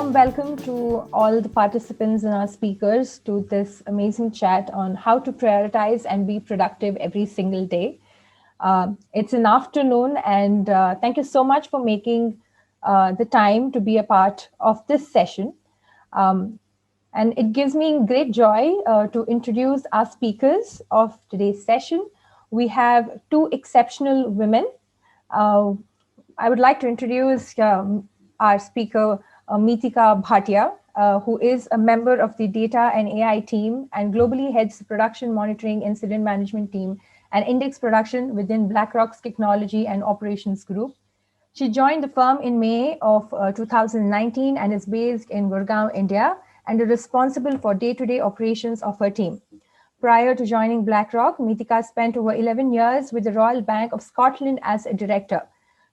warm welcome to all the participants and our speakers to this amazing chat on how to prioritize and be productive every single day. It's an afternoon, and thank you so much for making the time to be a part of this session. And it gives me great joy to introduce our speakers of today's session. We have two exceptional women. Uh, I would like to introduce our speaker, Meetika Bhatia, who is a member of the Data and AI team and globally heads the Production Monitoring Incident Management team and Index Production within BlackRock's Technology and Operations Group. She joined the firm in May of 2019 and is based in Gurgaon, India, and is responsible for day-to-day operations of her team. Prior to joining BlackRock, Meetika spent over 11 years with the Royal Bank of Scotland as a director.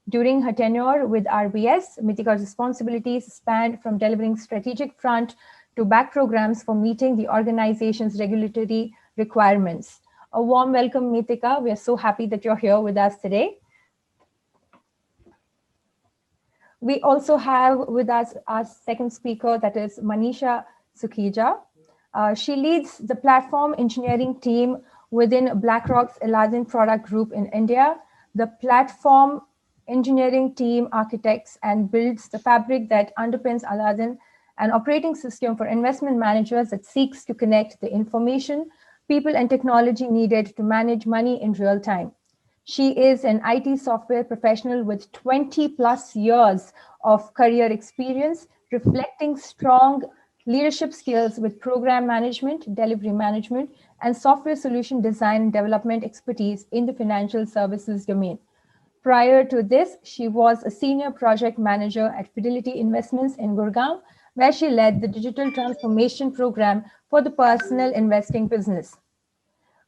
During her tenure with RBS, Meetika's responsibilities spanned from delivering strategic front to back programs for meeting the organization's regulatory requirements. A warm welcome, Meetika. We are so happy that you're here with us today. We also have with us our second speaker, that is Manisha Sukhija. She leads the platform engineering team within BlackRock's Aladdin product group in India. The platform engineering team architects and builds the fabric that underpins Aladdin, an operating system for investment managers that seeks to connect the information, people, and technology needed to manage money in real time. She is an IT software professional with 20 plus years of career experience, reflecting strong leadership skills with program management, delivery management, and software solution design and development expertise in the financial services domain. Prior to this, she was a senior project manager at Fidelity Investments in Gurgaon, where she led the digital transformation program for the personal investing business.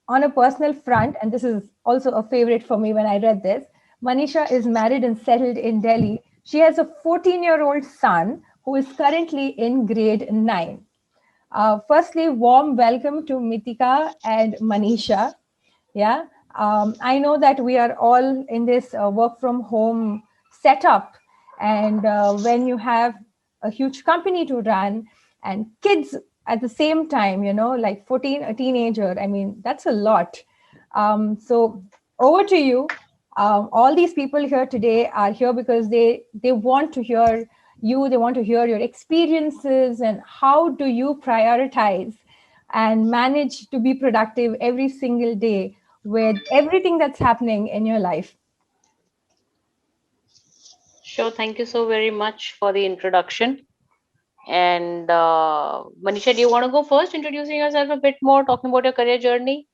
On a personal front, and this is also a favorite for me when I read this, Manisha is married and settled in Delhi. She has a 14-year-old son who is currently in grade 9. Firstly, warm welcome to Meetika and Manisha. Yeah, I know that we are all in this work from home setup, and when you have a huge company to run and kids at the same time, like 14, a teenager, I mean, that's a lot. So over to you. All these people here today are here because they want to hear you, they want to hear your experiences and how do you prioritize and manage to be productive every single day with everything that's happening in your life. Sure. Thank you so very much for the introduction. And Manisha, do you want to go first, introducing yourself a bit more, talking about your career journey?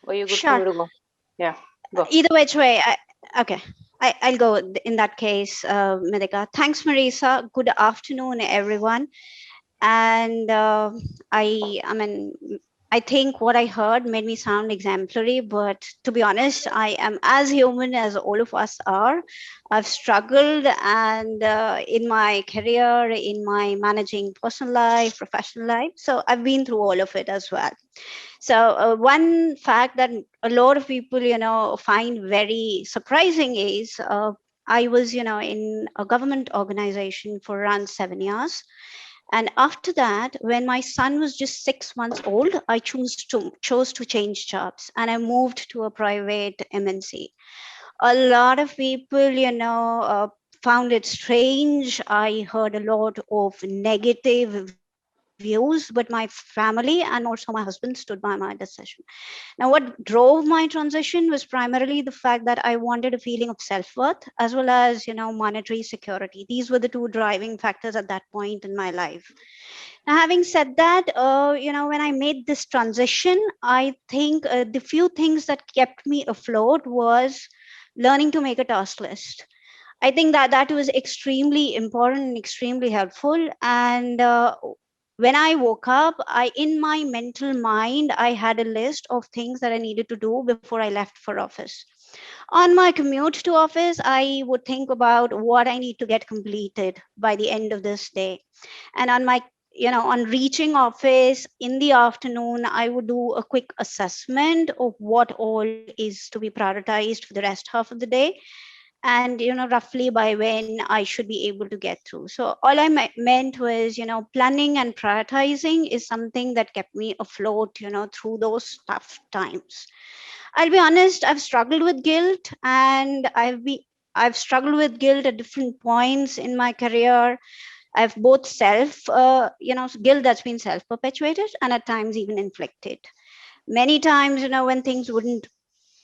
Or you good for Sure. me to go? Yeah, go. Either which way, okay. I'll go in that case, Medika. Thanks, Marisa. Good afternoon, everyone. And I think what I heard made me sound exemplary, but to be honest, I am as human as all of us are. I've struggled and in my career, in my managing personal life, professional life. So I've been through all of it as well. So one fact that a lot of people, find very surprising is I was, in a government organization for around 7 years. And after that, when my son was just 6 months old, I chose to change jobs and I moved to a private MNC. A lot of people, found it strange. I heard a lot of negative views, but my family and also my husband stood by my decision. Now, what drove my transition was primarily the fact that I wanted a feeling of self-worth as well as, monetary security. These were the two driving factors at that point in my life. Now, having said that, when I made this transition, I think the few things that kept me afloat was learning to make a task list. I think that was extremely important and extremely helpful. And when I woke up, in my mental mind, I had a list of things that I needed to do before I left for office. On my commute to office, I would think about what I need to get completed by the end of this day. And on reaching office in the afternoon, I would do a quick assessment of what all is to be prioritized for the rest half of the day. and roughly by when I should be able to get through. So all I meant was, planning and prioritizing is something that kept me afloat, through those tough times. I'll be honest, I've struggled with guilt, and I've struggled with guilt at different points in my career. I've both guilt that's been self perpetuated and at times even inflicted. Many times, when things wouldn't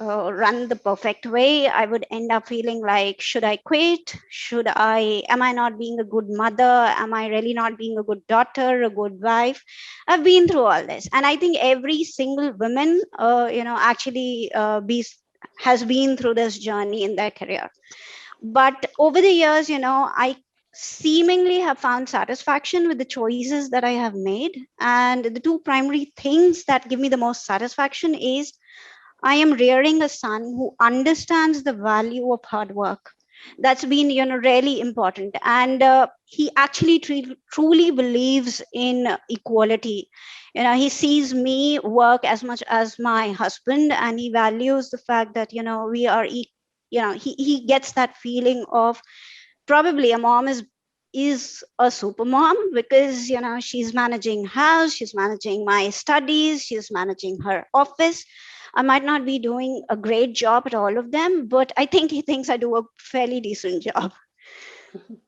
run the perfect way, I would end up feeling like, should I quit? Am I not being a good mother? Am I really not being a good daughter, a good wife? I've been through all this. And I think every single woman, actually has been through this journey in their career. But over the years, I seemingly have found satisfaction with the choices that I have made. And the two primary things that give me the most satisfaction is I am rearing a son who understands the value of hard work. That's been, really important. And he actually truly believes in equality. He sees me work as much as my husband, and he values the fact that, we are, he gets that feeling of probably a mom is a super mom because, she's managing house, she's managing my studies, she's managing her office. I might not be doing a great job at all of them, but I think he thinks I do a fairly decent job.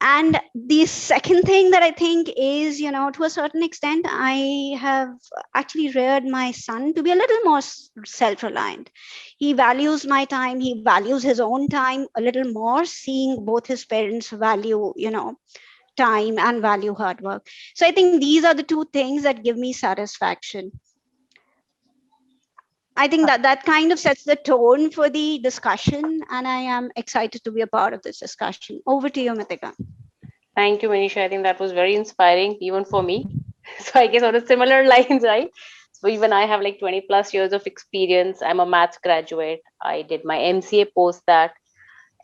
And the second thing that I think is, to a certain extent, I have actually reared my son to be a little more self reliant. He values my time, he values his own time a little more, seeing both his parents value, time and value hard work. So I think these are the two things that give me satisfaction. I think that kind of sets the tone for the discussion, and I am excited to be a part of this discussion. Over to you, Mithika. Thank you, Manisha. I think that was very inspiring, even for me. So I guess on a similar lines, right? So even I have like 20 plus years of experience. I'm a maths graduate. I did my MCA post that,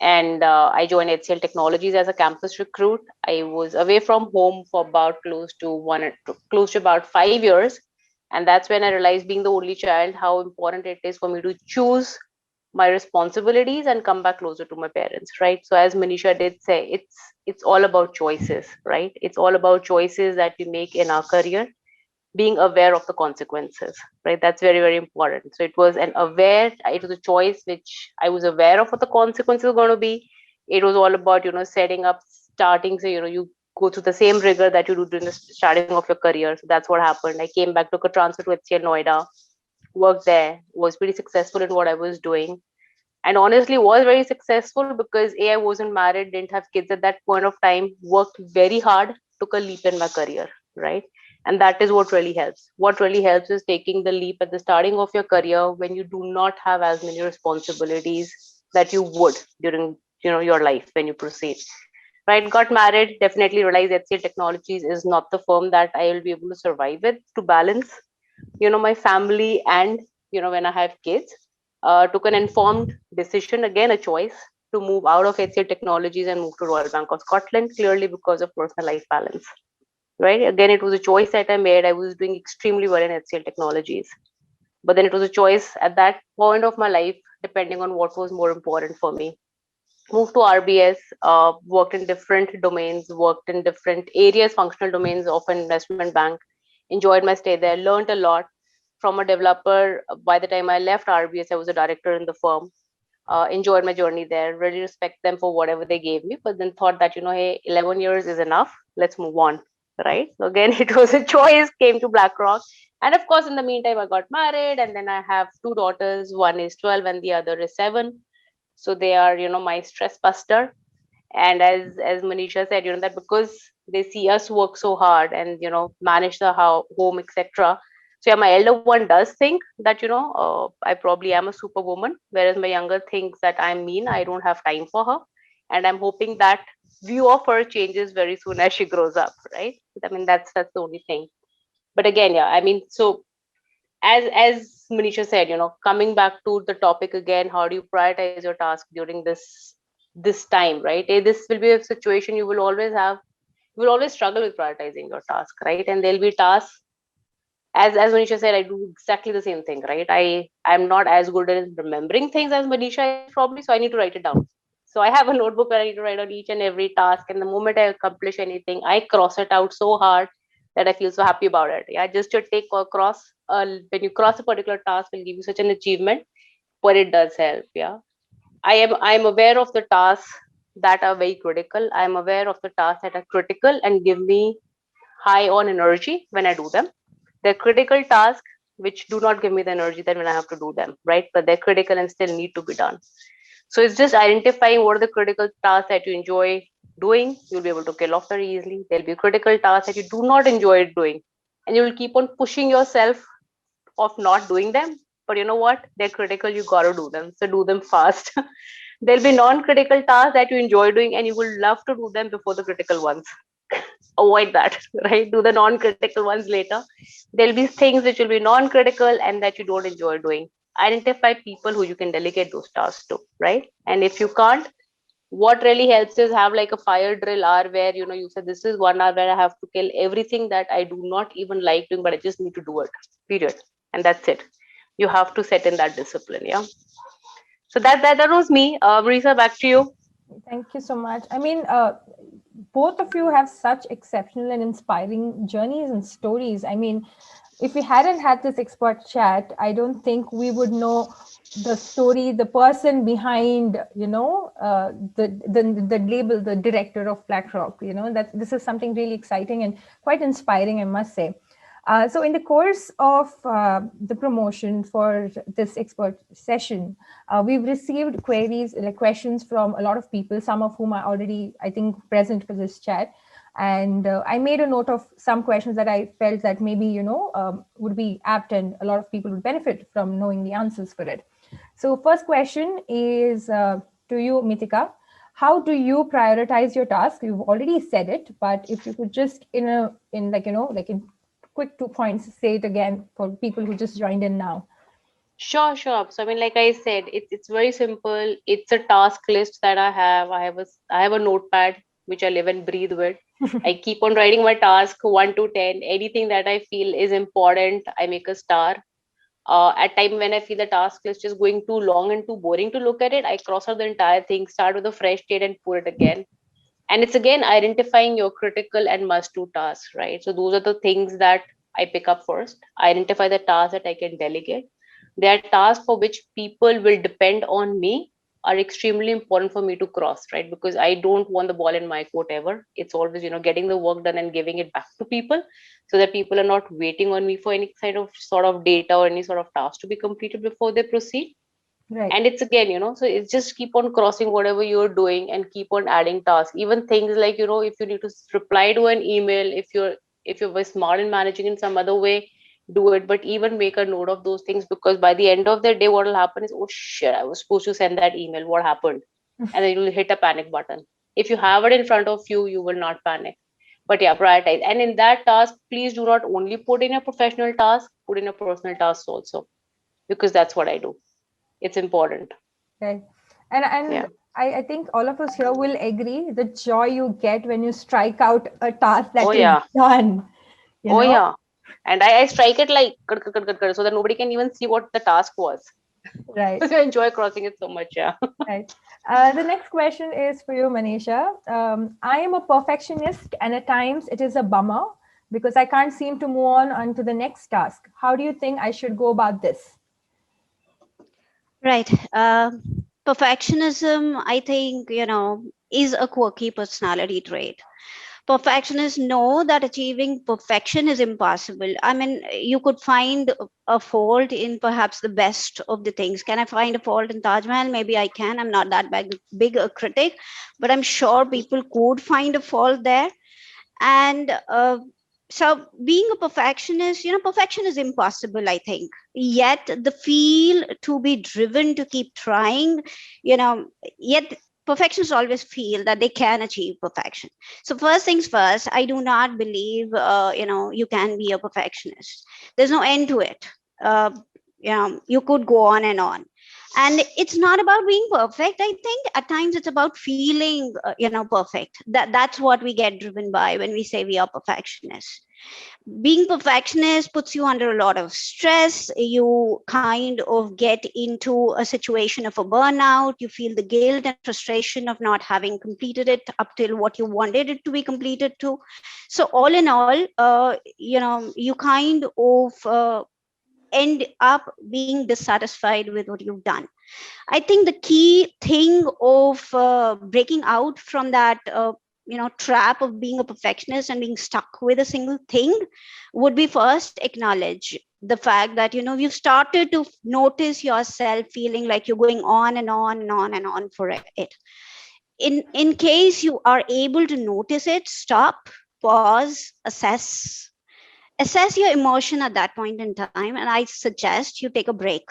and I joined HCL Technologies as a campus recruit. I was away from home for about close to about 5 years, and that's when I realized, being the only child, how important it is for me to choose my responsibilities and come back closer to my parents, right? So as Manisha did say, it's all about choices, right? It's all about choices that we make in our career, being aware of the consequences, right? That's very, very important. So it was a choice which I was aware of what the consequences were going to be. It was all about, setting up, starting. So, you go through the same rigor that you do during the starting of your career. So that's what happened. I came back, took a transfer to HCL Noida, worked there, was pretty successful in what I was doing. And honestly, was very successful because I wasn't married, didn't have kids at that point of time, worked very hard, took a leap in my career, right? And that is what really helps. What really helps is taking the leap at the starting of your career when you do not have as many responsibilities that you would during your life when you proceed. Right? Got married, definitely realized HCL Technologies is not the firm that I will be able to survive with to balance, my family and when I have kids. Took an informed decision, again a choice, to move out of HCL Technologies and move to Royal Bank of Scotland, clearly because of personal life balance. Right? Again, it was a choice that I made. I was doing extremely well in HCL Technologies, but then it was a choice at that point of my life, depending on what was more important for me. Moved to RBS, worked in different domains, worked in different areas, functional domains of an investment bank. Enjoyed my stay there, learned a lot from a developer. By the time I left RBS, I was a director in the firm. Enjoyed my journey there, really respect them for whatever they gave me, but then thought that, hey, 11 years is enough, let's move on, right? So again, it was a choice, came to BlackRock. And of course, in the meantime, I got married, and then I have two daughters. One is 12 and the other is 7. So they are, my stress buster. And as Manisha said, that because they see us work so hard and, manage the home, etc. So yeah, my elder one does think that, I probably am a superwoman, whereas my younger thinks that I'm mean, I don't have time for her. And I'm hoping that view of her changes very soon as she grows up, right? I mean, that's the only thing. But again, yeah, I mean, so as Manisha said, coming back to the topic again, how do you prioritize your task during this time, right? This will be a situation you will always struggle with prioritizing your task, right? And there'll be tasks, as Manisha said, I do exactly the same thing, right? I'm not as good at remembering things as Manisha is probably, so I need to write it down. So I have a notebook where I need to write on each and every task. And the moment I accomplish anything, I cross it out so hard that I feel so happy about it. Yeah, just to take a cross, when you cross a particular task, will give you such an achievement, but it does help. Yeah, I'm aware of the tasks that are very critical. I'm aware of the tasks that are critical and give me high on energy when I do them. They're critical tasks which do not give me the energy then when I have to do them, right? But they're critical and still need to be done. So it's just identifying what are the critical tasks that you enjoy doing. You'll be able to kill off very easily. There'll be critical tasks that you do not enjoy doing, and you will keep on pushing yourself of not doing them. But you know what? They're critical. You gotta do them. So do them fast. There'll be non-critical tasks that you enjoy doing, and you will love to do them before the critical ones. Avoid that, right? Do the non-critical ones later. There'll be things which will be non-critical and that you don't enjoy doing. Identify people who you can delegate those tasks to, right? And if you can't, what really helps is have like a fire drill hour where you said this is 1 hour where I have to kill everything that I do not even like doing, but I just need to do it. Period. And that's it. You have to set in that discipline. Yeah. So that was me. Marisa, back to you. Thank you so much. I mean, both of you have such exceptional and inspiring journeys and stories. I mean, if we hadn't had this expert chat, I don't think we would know the story, the person behind, the label, the director of BlackRock. That this is something really exciting and quite inspiring, I must say. So in the course of the promotion for this expert session, we've received queries, like questions from a lot of people, some of whom are already, I think, present for this chat. And I made a note of some questions that I felt that maybe, would be apt and a lot of people would benefit from knowing the answers for it. So first question is to you, Mithika. How do you prioritize your task? You've already said it, but if you could just in quick 2 points, say it again for people who just joined in now. Sure. So I mean, like I said, it's very simple. It's a task list that I have. I have a notepad which I live and breathe with. I keep on writing my task 1 to 10. Anything that I feel is important, I make a star. At time when I feel the task list is going too long and too boring to look at it, I cross out the entire thing, start with a fresh date and put it again. And it's again identifying your critical and must-do tasks, right? So those are the things that I pick up first. Identify the tasks that I can delegate. There are tasks for which people will depend on me are extremely important for me to cross, right? Because I don't want the ball in my court ever. It's always, getting the work done and giving it back to people so that people are not waiting on me for any kind of sort of data or any sort of task to be completed before they proceed. Right. And it's again, so it's just keep on crossing whatever you're doing and keep on adding tasks. Even things like, if you need to reply to an email, if you're very smart in managing in some other way, do it. But even make a note of those things, because by the end of the day, what will happen is, oh shit, I was supposed to send that email. What happened? And then you'll hit a panic button. If you have it in front of you, you will not panic. But yeah, prioritize. And in that task, please do not only put in a professional task, put in a personal task also, because that's what I do. It's important. Okay. And yeah. I think all of us here will agree the joy you get when you strike out a task that is done. Yeah. And I strike it like so that nobody can even see what the task was. Right. I enjoy crossing it so much. Yeah. Right. The next question is for you, Manisha. I am a perfectionist, and at times it is a bummer because I can't seem to move on to the next task. How do you think I should go about this? Right. Perfectionism, I think, is a quirky personality trait. Perfectionists know that achieving perfection is impossible. I mean, you could find a fault in perhaps the best of the things. Can I find a fault in Taj Mahal? Maybe I can. I'm not that big a critic, but I'm sure people could find a fault there. And so being a perfectionist, perfection is impossible, I think. Yet the feel to be driven to keep trying, yet perfectionists always feel that they can achieve perfection. So first things first, I do not believe, you can be a perfectionist. There's no end to it. You could go on and on. And it's not about being perfect. I think at times it's about feeling, perfect. That's what we get driven by when we say we are perfectionists. Being perfectionist puts you under a lot of stress. You kind of get into a situation of a burnout. You feel the guilt and frustration of not having completed it up till what you wanted it to be completed to. So all in all, you kind of end up being dissatisfied with what you've done. I think the key thing of breaking out from that trap of being a perfectionist and being stuck with a single thing would be first acknowledge the fact that you started to notice yourself feeling like you're going on and on and on and on for it. In case you are able to notice it, stop, pause, assess your emotion at that point in time, and I suggest you take a break.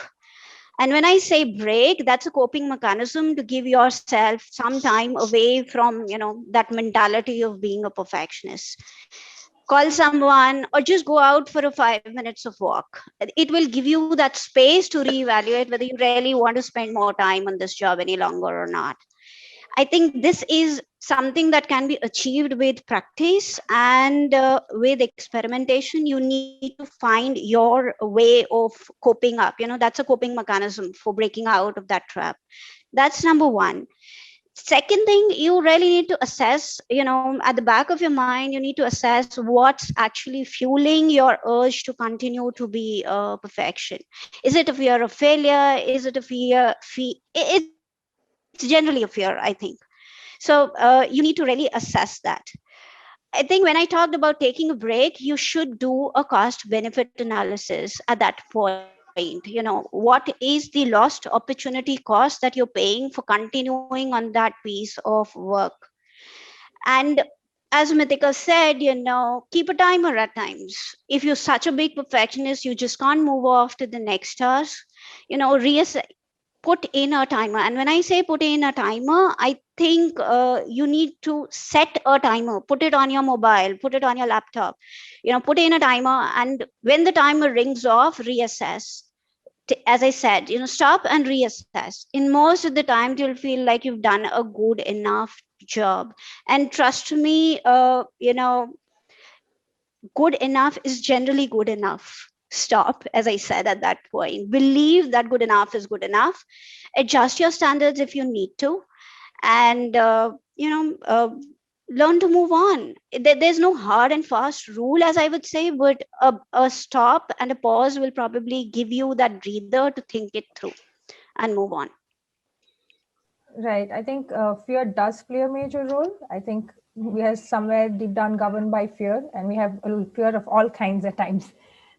And when I say break, that's a coping mechanism to give yourself some time away from, that mentality of being a perfectionist. Call someone or just go out for a 5 minutes of walk. It will give you that space to reevaluate whether you really want to spend more time on this job any longer or not. I think this is something that can be achieved with practice and with experimentation. You need to find your way of coping up. That's a coping mechanism for breaking out of that trap. That's number one. Second thing, you really need to assess, at the back of your mind, you need to assess what's actually fueling your urge to continue to be perfection. Is it a fear of failure? Is it a it's generally a fear, I think. So you need to really assess that. I think when I talked about taking a break, you should do a cost benefit analysis at that point. What is the lost opportunity cost that you're paying for continuing on that piece of work? And as Mithika said, keep a timer at times. If you're such a big perfectionist, you just can't move off to the next task. Reassess, put in a timer. And when I say put in a timer, I think you need to set a timer, put it on your mobile, put it on your laptop, put in a timer. And when the timer rings off, reassess. As I said, stop and reassess. In most of the time, you'll feel like you've done a good enough job. And trust me, good enough is generally good enough. Stop, as I said at that point. Believe that good enough is good enough. Adjust your standards if you need to, and learn to move on. There's no hard and fast rule, as I would say, but a stop and a pause will probably give you that breather to think it through and move on. Right. I think fear does play a major role. I think we are somewhere deep down governed by fear, and we have a fear of all kinds at times,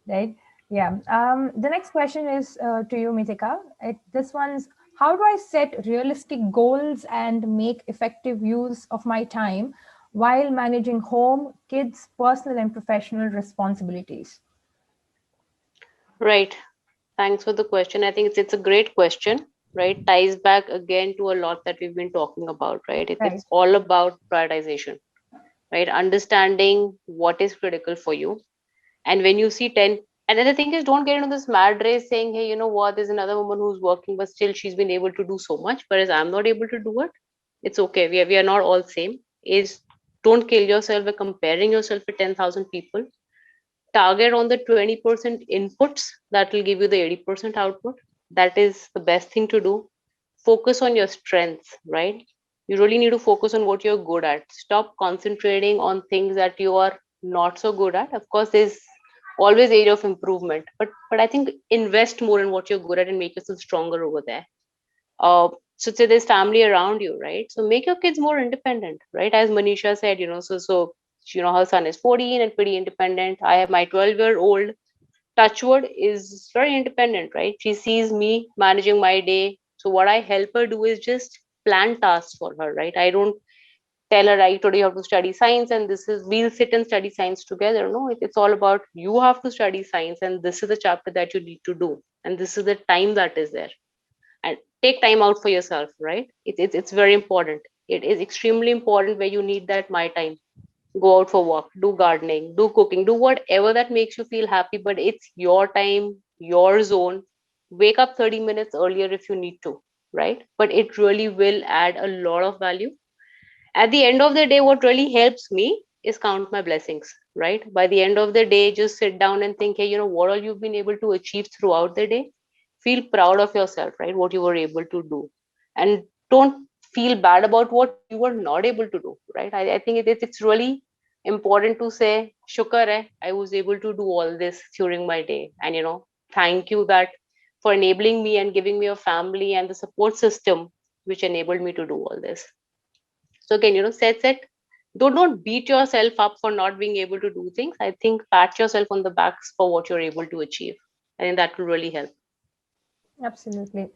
right? Yeah. The next question is to you, Mithika. This one's, how do I set realistic goals and make effective use of my time while managing home, kids, personal and professional responsibilities? Right. Thanks for the question. I think it's a great question, right? Ties back again to a lot that we've been talking about, right? It's all about prioritization, right? Understanding what is critical for you. And when you see 10, and then the thing is, don't get into this mad race saying, hey, you know what, there's another woman who's working, but still she's been able to do so much, whereas I'm not able to do it. It's okay. We are not all same. Is don't kill yourself by comparing yourself with 10,000 people. Target on the 20% inputs that will give you the 80% output. That is the best thing to do. Focus on your strengths, right? You really need to focus on what you're good at. Stop concentrating on things that you are not so good at. Of course, there's always area of improvement, but I think invest more in what you're good at and make yourself stronger over there. So say there's family around you, right? So make your kids more independent, right? As Manisha said, her son is 14 and pretty independent. I have my 12-year-old, touchwood, is very independent, right? She sees me managing my day. So what I help her do is just plan tasks for her, right? I don't tell her, right, today you have to study science and we'll sit and study science together. No, it's all about, you have to study science and this is the chapter that you need to do. And this is the time that is there. And take time out for yourself, right? It's very important. It is extremely important where you need that my time. Go out for walk, do gardening, do cooking, do whatever that makes you feel happy, but it's your time, your zone. Wake up 30 minutes earlier if you need to, right? But it really will add a lot of value. At the end of the day, what really helps me is count my blessings, right? By the end of the day, just sit down and think, hey, what all you've been able to achieve throughout the day. Feel proud of yourself, right? What you were able to do. And don't feel bad about what you were not able to do, right? I think it's really important to say, Shukar hai, I was able to do all this during my day. And, thank you that for enabling me and giving me a family and the support system which enabled me to do all this. So again, set. Don't beat yourself up for not being able to do things. I think pat yourself on the backs for what you're able to achieve. I think that will really help. Absolutely.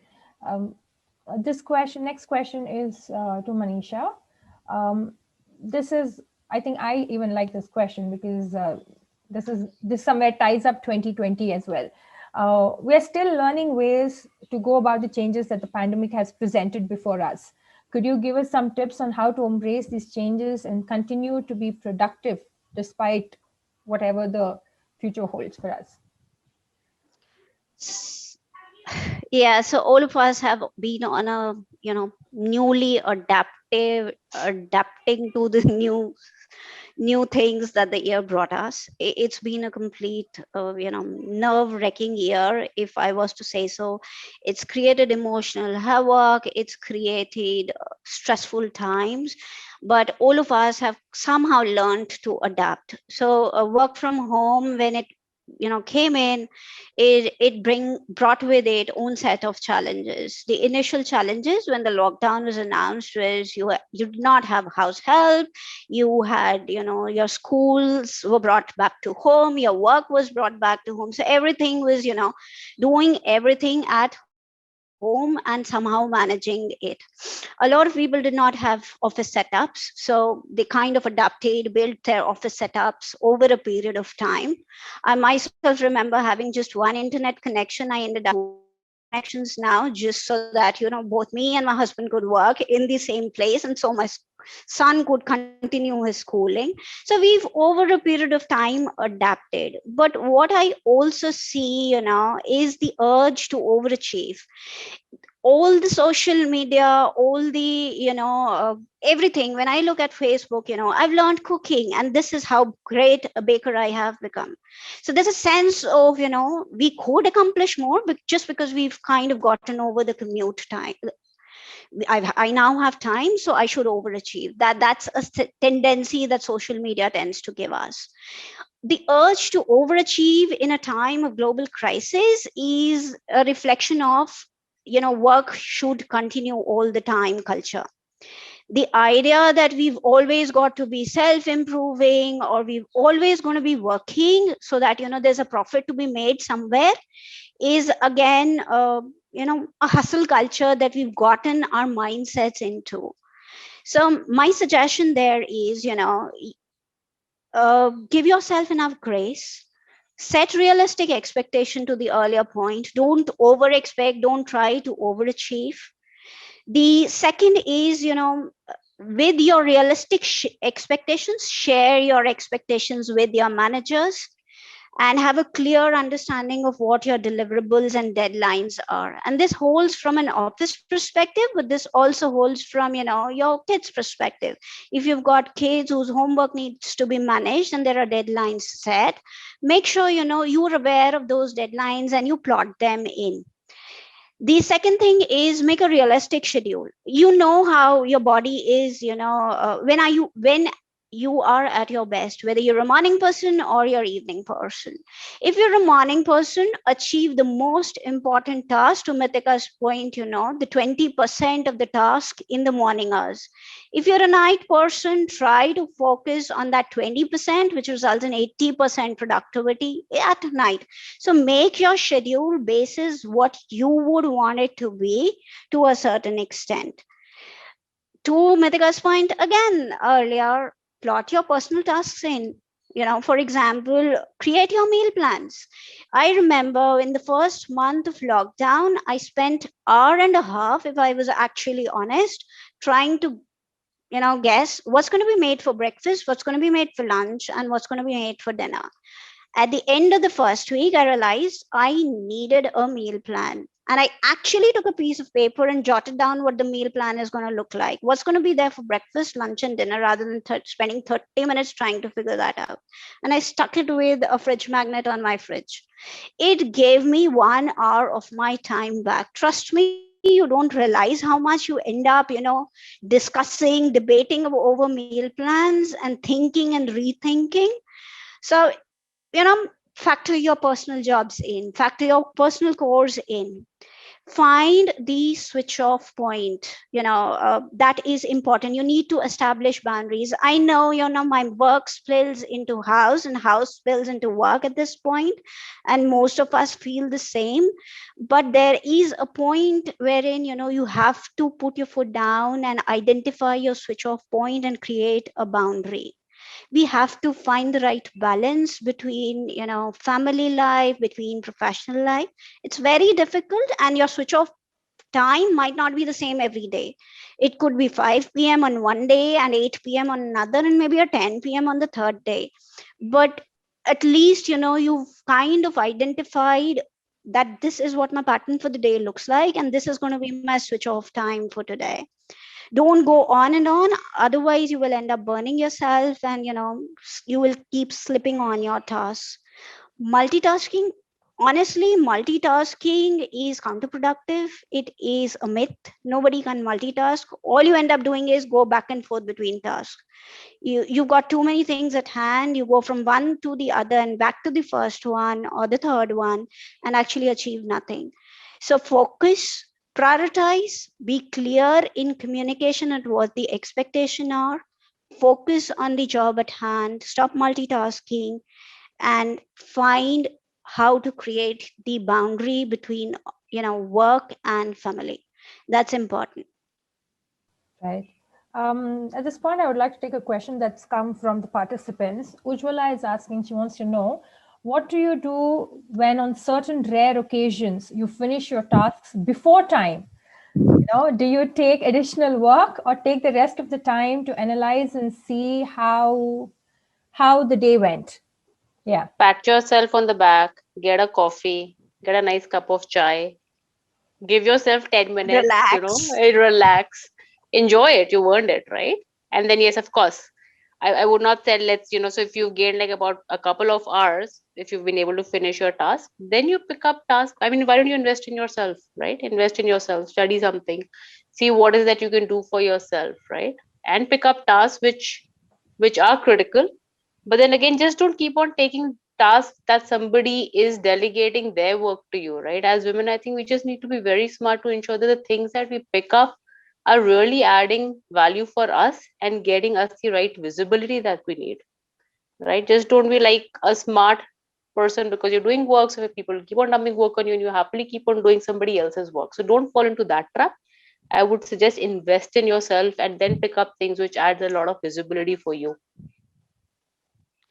Next question is to Manisha. I think I even like this question because this somewhere ties up 2020 as well. We are still learning ways to go about the changes that the pandemic has presented before us. Could you give us some tips on how to embrace these changes and continue to be productive despite whatever the future holds for us? Yeah, so all of us have been on a newly adapting to the new things that the year brought us. It's been a complete nerve-wracking year, if I was to say so. It's created emotional havoc, it's created stressful times, but all of us have somehow learned to adapt. So work from home, when it came in, it brought with it own set of challenges. The initial challenges when the lockdown was announced was you did not have house help, you had your schools were brought back to home, your work was brought back to home, so everything was doing everything at home and somehow managing it. A lot of people did not have office setups, so they kind of adapted, built their office setups over a period of time. I myself remember having just one internet connection. I ended up connections now, just so that both me and my husband could work in the same place, and so my son could continue his schooling. So we've over a period of time adapted. But what I also see is the urge to overachieve. All the social media, all the everything. When I look at Facebook, I've learned cooking, and this is how great a baker I have become. So there's a sense of we could accomplish more, but just because we've kind of gotten over the commute time, I now have time, so I should overachieve. That's a tendency that social media tends to give us. The urge to overachieve in a time of global crisis is a reflection of work should continue all the time culture. The idea that we've always got to be self-improving, or we've always going to be working so that there's a profit to be made somewhere, is again a hustle culture that we've gotten our mindsets into. So my suggestion there is give yourself enough grace. Set realistic expectation. To the earlier point, don't over expect, don't try to overachieve. The second is with your realistic expectations, share your expectations with your managers and have a clear understanding of what your deliverables and deadlines are. And this holds from an office perspective, but this also holds from your kids' perspective. If you've got kids whose homework needs to be managed and there are deadlines set, make sure you're aware of those deadlines and you plot them in. The second thing is make a realistic schedule. How your body is, when you are at your best, whether you're a morning person or you're evening person. If you're a morning person, achieve the most important task. To Mithika's point, the 20% of the task in the morning hours. If you're a night person, try to focus on that 20%, which results in 80% productivity at night. So make your schedule basis what you would want it to be to a certain extent. To Mithika's point again earlier, plot your personal tasks in. For example, create your meal plans. I remember in the first month of lockdown, I spent an hour and a half, if I was actually honest, trying to guess what's going to be made for breakfast, what's going to be made for lunch, and what's going to be made for dinner. At the end of the first week, I realized I needed a meal plan. And I actually took a piece of paper and jotted down what the meal plan is going to look like, what's going to be there for breakfast, lunch, and dinner, rather than spending 30 minutes trying to figure that out. And I stuck it with a fridge magnet on my fridge. It gave me 1 hour of my time back. Trust me, you don't realize how much you end up, discussing, debating over meal plans and thinking and rethinking. So, factor your personal jobs in, factor your personal chores in, find the switch off point. That is important. You need to establish boundaries. I know, my work spills into house and house spills into work at this point, and most of us feel the same. But there is a point wherein, you have to put your foot down and identify your switch off point and create a boundary. We have to find the right balance between, family life, between professional life. It's very difficult, and your switch off time might not be the same every day. It could be 5 p.m. on one day and 8 p.m. on another, and maybe a 10 p.m. on the third day. But at least, you've kind of identified that this is what my pattern for the day looks like, and this is going to be my switch off time for today. Don't go on and on, otherwise you will end up burning yourself, and you will keep slipping on your tasks. Multitasking, honestly, multitasking is counterproductive. It is a myth. Nobody can multitask. All you end up doing is go back and forth between tasks. You've got too many things at hand. You go from one to the other and back to the first one or the third one and actually achieve nothing. So focus, prioritize, be clear in communication at what the expectation are, focus on the job at hand, stop multitasking, and find how to create the boundary between, work and family. That's important. Right. At this point, I would like to take a question that's come from the participants. Ujwala is asking, she wants to know, what do you do when on certain rare occasions you finish your tasks before time? Do you take additional work or take the rest of the time to analyze and see how the day went? Yeah. Pat yourself on the back, get a coffee, get a nice cup of chai, give yourself 10 minutes, Relax. relax, enjoy it. You earned it, right? And then, yes, of course, I would not say so if you've gained like about a couple of hours, if you've been able to finish your task, then you pick up task. I mean, why don't you invest in yourself, right? Invest in yourself, study something, see what is that you can do for yourself, right? And pick up tasks which are critical. But then again, just don't keep on taking tasks that somebody is delegating their work to you, right? As women, I think we just need to be very smart to ensure that the things that we pick up are really adding value for us and getting us the right visibility that we need, right? Just don't be like a smart person because you're doing work. So if people keep on dumping work on you and you happily keep on doing somebody else's work. So don't fall into that trap. I would suggest invest in yourself and then pick up things which adds a lot of visibility for you.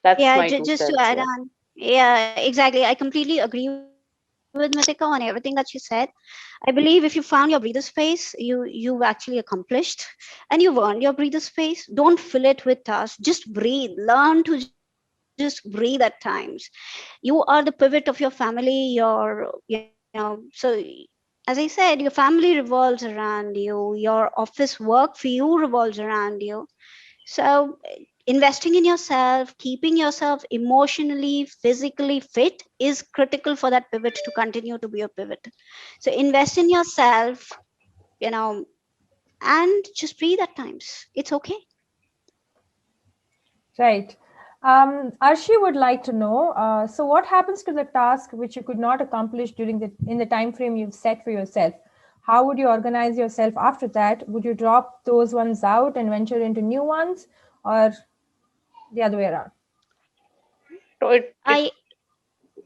That's Yeah, my two just to cents. add Yeah. on. Yeah, exactly. I completely agree with Matika on everything that she said. I believe if you found your breather space, you've actually accomplished and you've earned your breather space. Don't fill it with tasks. Just breathe. Learn to just breathe at times. You are the pivot of your family, so as I said, your family revolves around you, your office work for you revolves around you. So, investing in yourself, keeping yourself emotionally, physically fit is critical for that pivot to continue to be a pivot. So, invest in yourself, you know, and just breathe at times. It's okay. Right. Arshi would like to know, so what happens to the task which you could not accomplish in the time frame you've set for yourself? How would you organize yourself after that? Would you drop those ones out and venture into new ones, or the other way around? So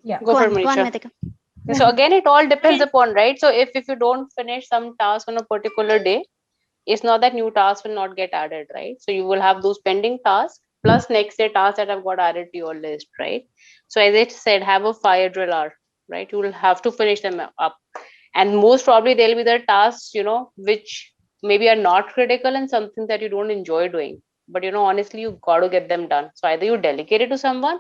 Yeah. go for Go on, Manisha. Matika. So again, it all depends upon, right? So if you don't finish some task on a particular day, it's not that new tasks will not get added, right? So you will have those pending tasks plus next day tasks that have got added to your list, right? So as I said, have a fire drill hour, right? You will have to finish them up, and most probably they'll be the tasks, which maybe are not critical and something that you don't enjoy doing. But honestly, you got to get them done. So either you delegate it to someone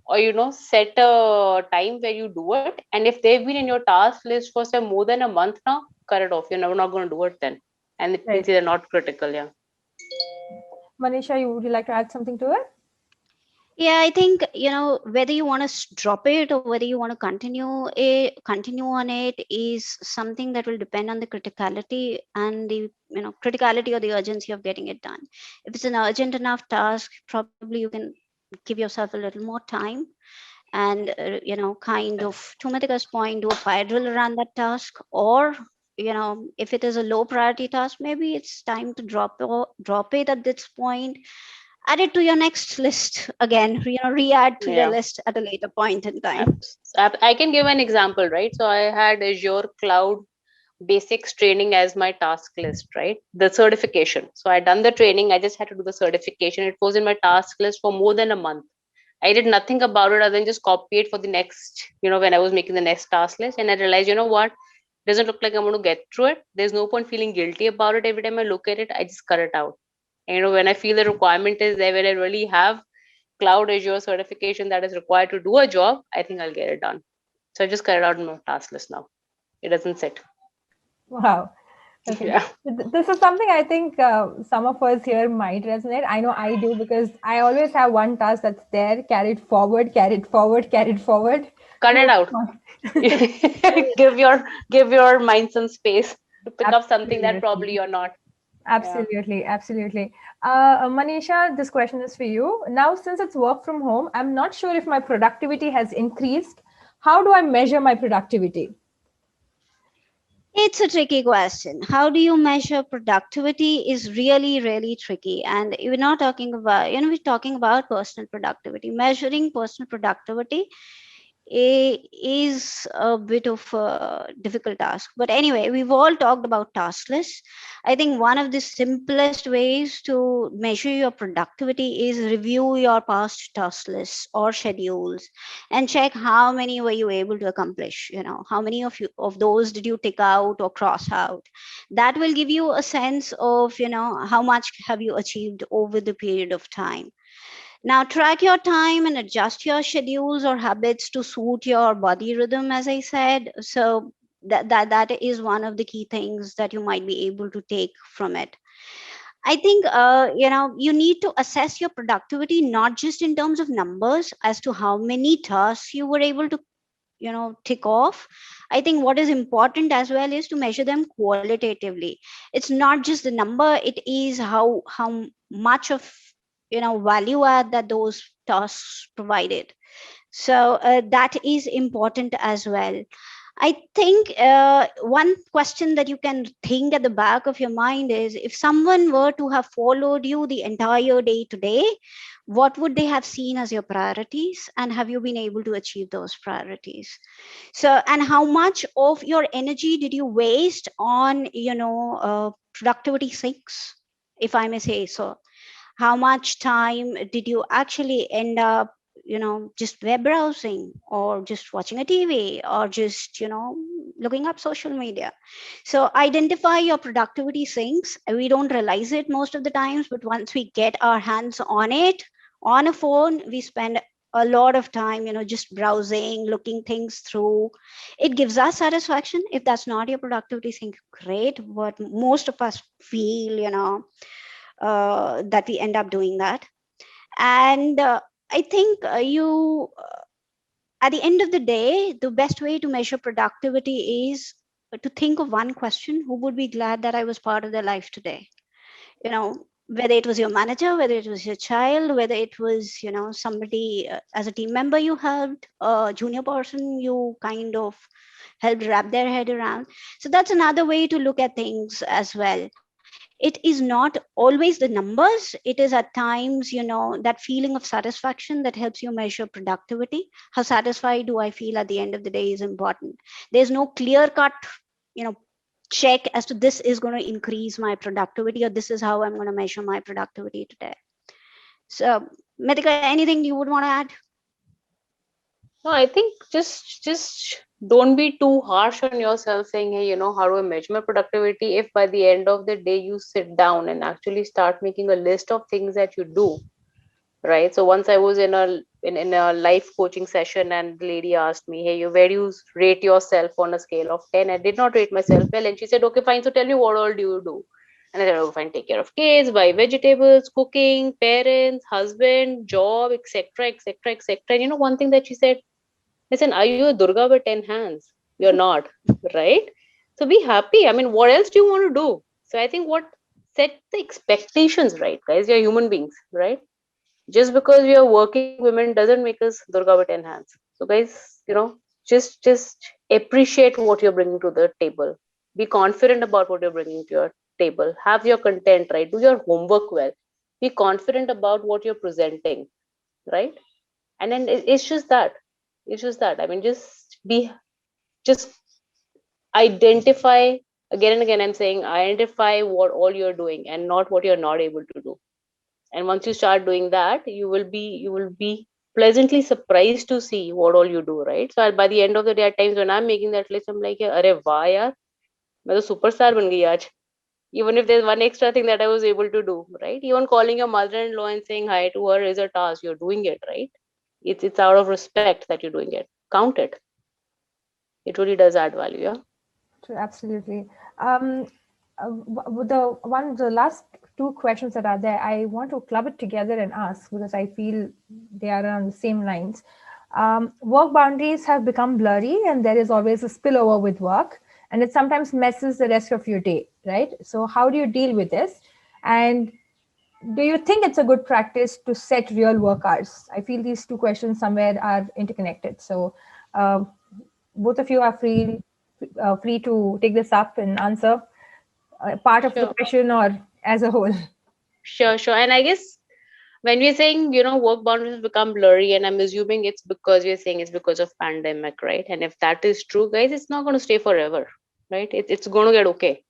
or set a time where you do it. And if they've been in your task list for say more than a month now, cut it off. You're never not going to do it then, and it means Right. they're not critical. Yeah. Manisha, would you like to add something to it? Yeah, I think, whether you want to drop it or whether you want to continue on it is something that will depend on the criticality and the, criticality or the urgency of getting it done. If it's an urgent enough task, probably you can give yourself a little more time and, kind of, to Matika's point, do a fire drill around that task. Or, if it is a low priority task, maybe it's time to drop it at this point, add it to your next list again, re-add to your Yeah. list at a later point in time. I can give an example, right? So I had Azure Cloud Basics training as my task list, right? The certification. So I done the training. I just had to do the certification. It was in my task list for more than a month. I did nothing about it other than just copy it for the next, when I was making the next task list. And I realized, what? Doesn't look like I'm going to get through it. There's no point feeling guilty about it. Every time I look at it, I just cut it out. And, when I feel the requirement is there, when I really have cloud Azure certification that is required to do a job, I think I'll get it done. So I just cut it out in my task list now. It doesn't sit. Wow. Okay. Yeah. This is something I think some of us here might resonate. I know I do, because I always have one task that's there, carried forward, carried forward, carried forward. Cut it out. give your mind some space to pick up something that probably you're not. Absolutely, absolutely. Manisha, this question is for you. Now, since it's work from home, I'm not sure if my productivity has increased. How do I measure my productivity? It's a tricky question. How do you measure productivity is really, really tricky. And we're not talking about, we're talking about personal productivity. Measuring personal productivity is a bit of a difficult task. But anyway, we've all talked about task lists. I think one of the simplest ways to measure your productivity is review your past task lists or schedules and check how many were you able to accomplish. How many of those did you tick out or cross out? That will give you a sense of, how much have you achieved over the period of time. Now, track your time and adjust your schedules or habits to suit your body rhythm, as I said. So that is one of the key things that you might be able to take from it. I think you need to assess your productivity not just in terms of numbers as to how many tasks you were able to tick off. I think what is important as well is to measure them qualitatively. It's not just the number, it is how much of value add that those tasks provided. So that is important as well. I think one question that you can think at the back of your mind is, if someone were to have followed you the entire day today, what would they have seen as your priorities, and have you been able to achieve those priorities? So, and how much of your energy did you waste on productivity sinks, if I may say so? How much time did you actually end up just web browsing, or just watching a TV, or just looking up social media? So identify your productivity sinks. We don't realize it most of the times, but once we get our hands on it on a phone, we spend a lot of time just browsing, looking things through. It gives us satisfaction. If that's not your productivity sink, great, but most of us feel that we end up doing that. And I think at the end of the day, the best way to measure productivity is to think of one question: who would be glad that I was part of their life today? Whether it was your manager, whether it was your child, whether it was somebody as a team member you helped, a junior person you kind of helped wrap their head around. So that's another way to look at things as well. It is not always the numbers. It is at times that feeling of satisfaction that helps you measure productivity. How satisfied do I feel at the end of the day is important. There's no clear cut you know check as to this is going to increase my productivity, or this is how I'm going to measure my productivity today. So, Medika, anything you would want to add? No, I think just don't be too harsh on yourself saying, hey, how do I measure my productivity? If by the end of the day you sit down and actually start making a list of things that you do, right? So once I was in in a life coaching session, and the lady asked me, hey, where do you rate yourself on a scale of 10? I did not rate myself well, and she said, okay, fine, so tell me, what all do you do? And I said, oh, fine, take care of kids, buy vegetables, cooking, parents, husband, job, etc., etc., etc. And you know, one thing that she said, listen, are you a Durga with 10 hands? You're not, right? So be happy. I mean, what else do you want to do? So I think set the expectations right, guys. You're human beings, right? Just because we are working women doesn't make us Durga with 10 hands. So guys, just appreciate what you're bringing to the table. Be confident about what you're bringing to your table. Have your content right. Do your homework well. Be confident about what you're presenting, right? And then it's just that. It's just that. I mean, just identify, again and again I'm saying, identify what all you're doing and not what you're not able to do. And once you start doing that, you will be pleasantly surprised to see what all you do, right? So by the end of the day, at times when I'm making that list, I'm like, "Arey वाह यार, मैं तो superstar बन गई आज." Even if there's one extra thing that I was able to do, right? Even calling your mother-in-law and saying hi to her is a task. You're doing it, right? It's out of respect that you're doing it. Count it. It really does add value, yeah. True, absolutely. The last two questions that are there, I want to club it together and ask, because I feel they are on the same lines. Work boundaries have become blurry, and there is always a spillover with work, and it sometimes messes the rest of your day, right? So how do you deal with this? And do you think it's a good practice to set real work hours? I feel these two questions somewhere are interconnected. So both of you are free to take this up and answer part of the Sure. question or as a whole. Sure. And I guess when we're saying, work boundaries have become blurry, and I'm assuming it's because we're saying it's because of pandemic, right? And if that is true, guys, it's not going to stay forever, right? It's going to get okay.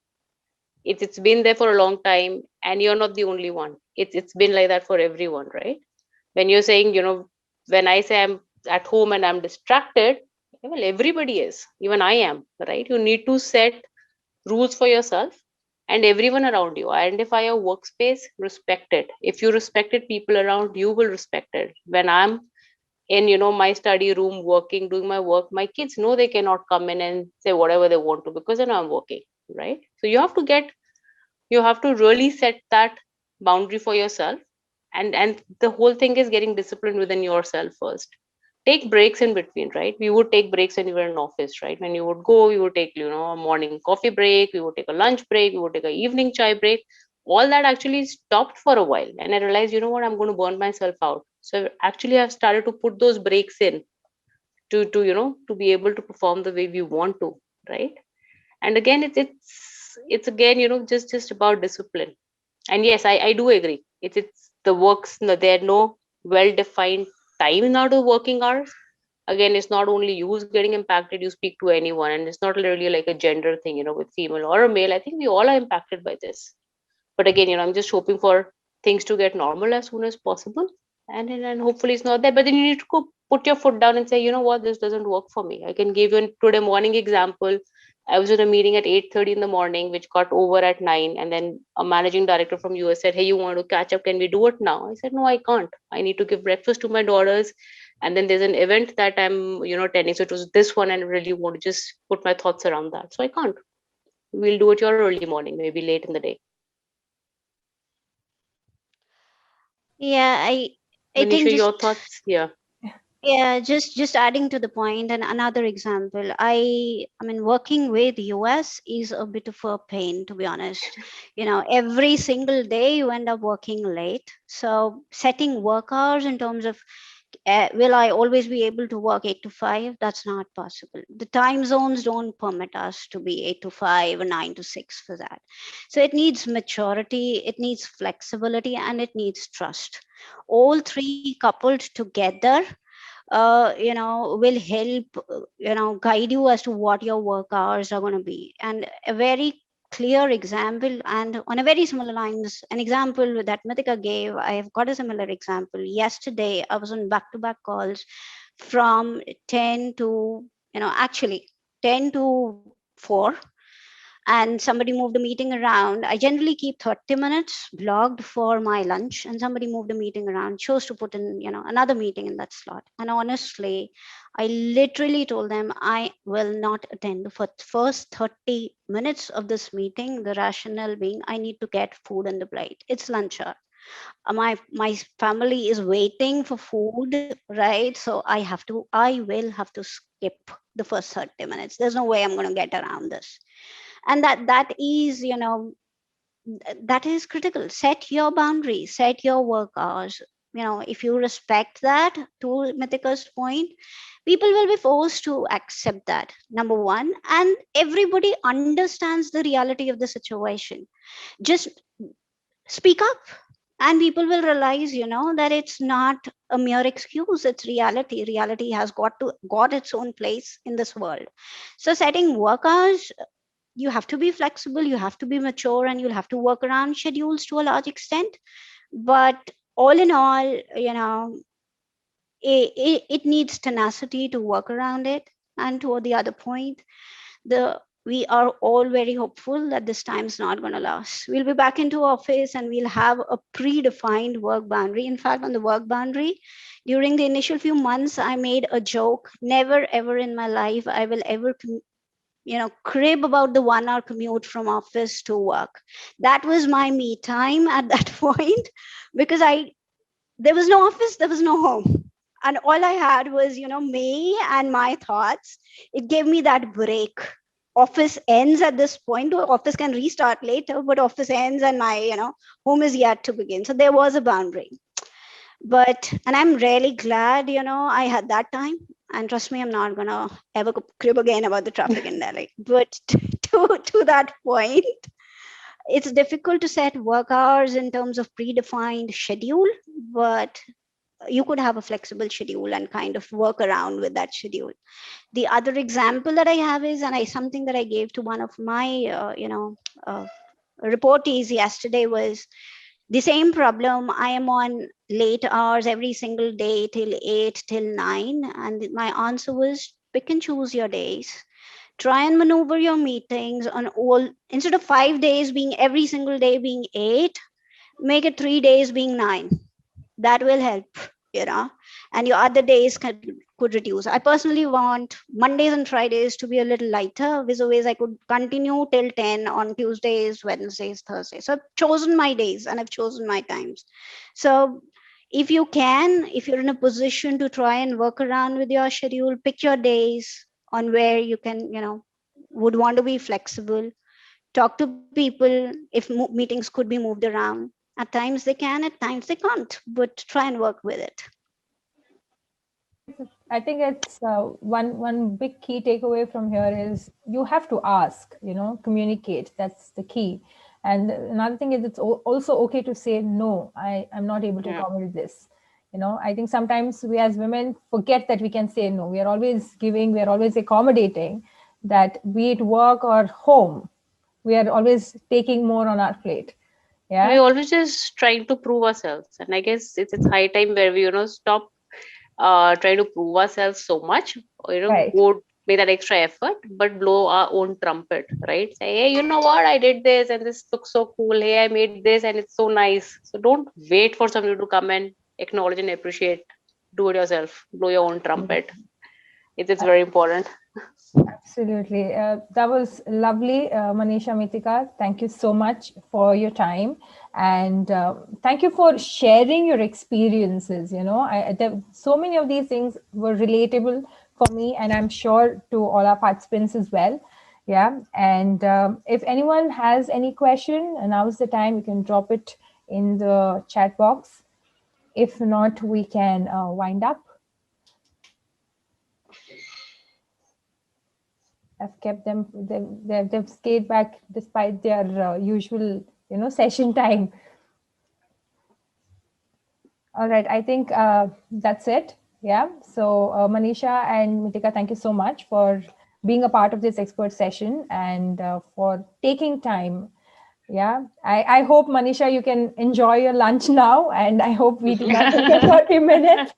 It's been there for a long time, and you're not the only one. It's been like that for everyone, right? When you're saying, when I say I'm at home and I'm distracted, well, everybody is. Even I am, right? You need to set rules for yourself and everyone around you. Identify your workspace, respect it. If you respect it, people around you will respect it. When I'm in, my study room working, doing my work, my kids know they cannot come in and say whatever they want to, because then I'm working, right? So you have to really set that boundary for yourself. And the whole thing is getting disciplined within yourself first. Take breaks in between, right? We would take breaks when you were in office, right? When you would go, you would take, a morning coffee break, we would take a lunch break, we would take a evening chai break. All that actually stopped for a while, and I realized, you know what, I'm going to burn myself out. So actually I've started to put those breaks in to be able to perform the way we want to, right? And again, it's again, just about discipline. And yes, I do agree, it's the works, no, there are no well defined time now to working hours. Again, it's not only you who's getting impacted, you speak to anyone, and it's not really like a gender thing, with female or a male. I think we all are impacted by this. But again, I'm just hoping for things to get normal as soon as possible. And hopefully it's not there, but then you need to go put your foot down and say, you know what, this doesn't work for me. I can give you a today morning example. I was in a meeting at 8:30 in the morning, which got over at 9, and then a managing director from US said, hey, you want to catch up, can we do it now? I said, no, I can't. I need to give breakfast to my daughters, and then there's an event that I'm attending. So it was this one, and I really want to just put my thoughts around that, so I can't. We'll do it your early morning, maybe late in the day. Yeah, I think Manisha, your thoughts? yeah, just adding to the point, and another example. I mean, working with US is a bit of a pain, to be honest. Every single day you end up working late. So setting work hours in terms of will I always be able to work 8 to 5? That's not possible. The time zones don't permit us to be 8 to 5 or 9 to 6 for that. So it needs maturity, it needs flexibility, and it needs trust. All three coupled together will help guide you as to what your work hours are going to be. And a very clear example, and on a very similar lines, an example that Mithika gave, I have got a similar example. Yesterday I was on back-to-back calls from 10 to actually 10 to 4, and somebody moved a meeting around, I generally keep 30 minutes blocked for my lunch, and somebody moved a meeting around, chose to put in, another meeting in that slot. And honestly, I literally told them I will not attend for first 30 minutes of this meeting. The rationale being I need to get food on the plate. It's lunch hour. My family is waiting for food, right? So I will have to skip the first 30 minutes. There's no way I'm going to get around this. And that is, that is critical. Set your boundaries, set your work hours. If you respect that, to Mithika's point, people will be forced to accept that, number one, and everybody understands the reality of the situation. Just speak up, and people will realize, that it's not a mere excuse, it's reality. Reality has got its own place in this world. So setting work hours, you have to be flexible, you have to be mature, and you'll have to work around schedules to a large extent. But all in all, it needs tenacity to work around it. And toward the other point, we are all very hopeful that this time's not going to last. We'll be back into office and we'll have a predefined work boundary. In fact, on the work boundary, during the initial few months, I made a joke: never ever in my life I will ever crib about the 1 hour commute from office to work. That was my me time at that point, because there was no office, there was no home. And all I had was, me and my thoughts. It gave me that break. Office ends at this point, or office can restart later, but office ends and my, home is yet to begin. So there was a boundary. And I'm really glad, I had that time. And trust me, I'm not going to ever crib again about the traffic in Delhi. But to that point, it's difficult to set work hours in terms of predefined schedule, but you could have a flexible schedule and kind of work around with that schedule. The other example that I have is, something that I gave to one of my, reportees yesterday, was the same problem. I am on late hours every single day till 8, till 9. And my answer was, pick and choose your days. Try and maneuver your meetings on all, instead of 5 days being every single day being 8, make it 3 days being 9. That will help, and your other days could reduce. I personally want Mondays and Fridays to be a little lighter, vis-a-vis I could continue till 10 on Tuesdays, Wednesdays, Thursdays. So I've chosen my days and I've chosen my times. So if you're in a position to try and work around with your schedule, pick your days on where you can, would want to be flexible. Talk to people if meetings could be moved around. At times they can, at times they can't, but try and work with it. I think it's one big key takeaway from here is you have to ask, communicate. That's the key. And another thing is it's also okay to say, no, I'm not able to accommodate this. I think sometimes we as women forget that we can say no. We are always giving, we are always accommodating, that be it work or home, we are always taking more on our plate. Yeah. We always just trying to prove ourselves. And I guess it's high time where we, stop trying to prove ourselves so much, Right. go make that extra effort, but blow our own trumpet, right? Say, hey, you know what, I did this and this looks so cool. Hey, I made this and it's so nice. So don't wait for somebody to come and acknowledge and appreciate. Do it yourself. Blow your own trumpet. It's very important. Absolutely. That was lovely, Manisha, Mithika. Thank you so much for your time. And thank you for sharing your experiences. So many of these things were relatable for me, and I'm sure to all our participants as well. Yeah. And if anyone has any question, now's the time. You can drop it in the chat box. If not, we can wind up. I've kept them, they've stayed back despite their usual, session time. All right, I think that's it. Yeah, so Manisha and Mithika, thank you so much for being a part of this expert session and for taking time. Yeah, I hope, Manisha, you can enjoy your lunch now, and I hope we do not take 30 minutes,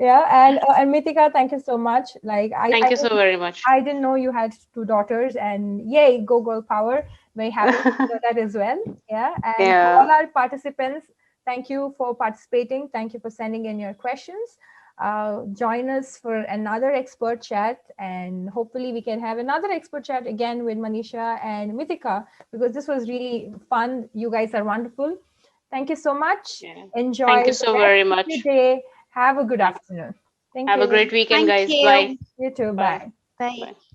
Yeah, and Mithika, thank you so much. Like Thank you so very much. I didn't know you had two daughters, and yay, go girl power. Very happy to know that as well. Yeah, and to Yeah. all our participants, thank you for participating. Thank you for sending in your questions. Join us for another expert chat, and hopefully we can have another expert chat again with Manisha and Mithika, because this was really fun. You guys are wonderful. Thank you so much. Yeah. Enjoy Thank you the so rest very of your much. day. Have a good Yeah. afternoon. Thank Have a you. great weekend, Thank guys. Bye. you. You too. Bye. Bye. Bye. Bye.